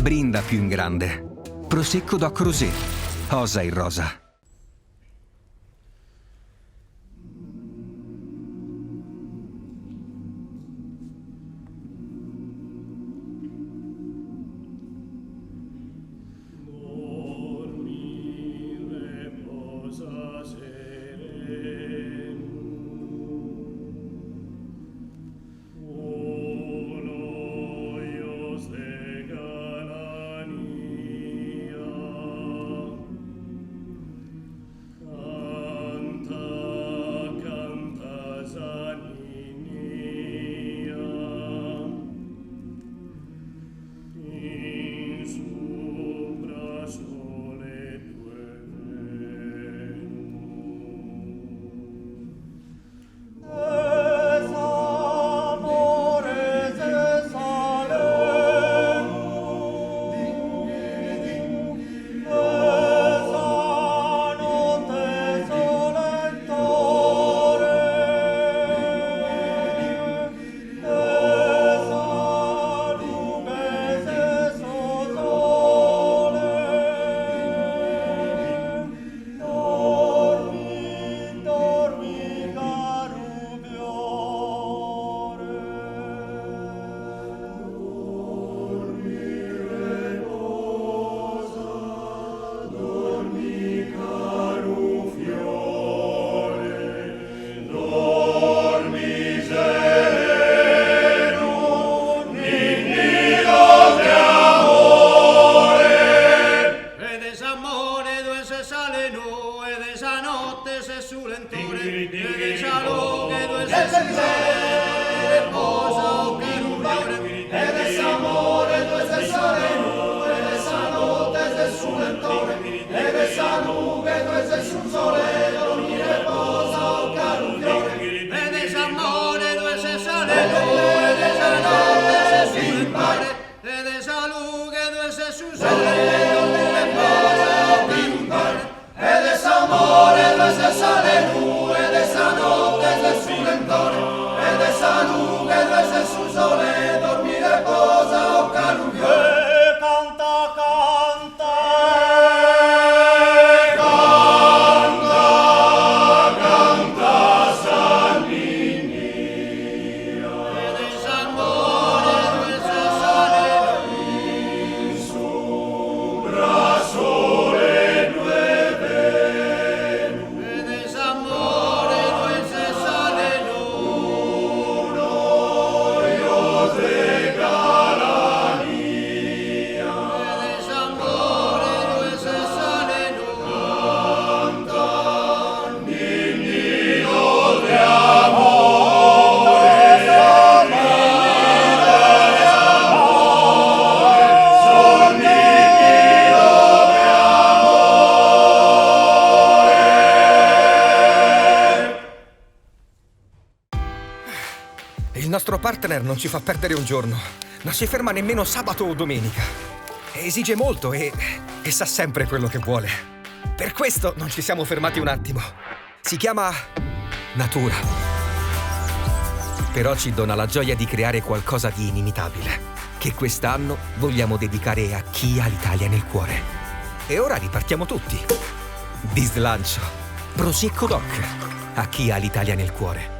Brinda più in grande. Prosecco Doc Rosé. Osa in rosa. Il nostro partner non ci fa perdere un giorno. Non si ferma nemmeno sabato o domenica. Esige molto e sa sempre quello che vuole. Per questo non ci siamo fermati un attimo. Si chiama natura. Però ci dona la gioia di creare qualcosa di inimitabile, che quest'anno vogliamo dedicare a chi ha l'Italia nel cuore. E ora ripartiamo tutti. Di slancio. Prosecco Doc. A chi ha l'Italia nel cuore.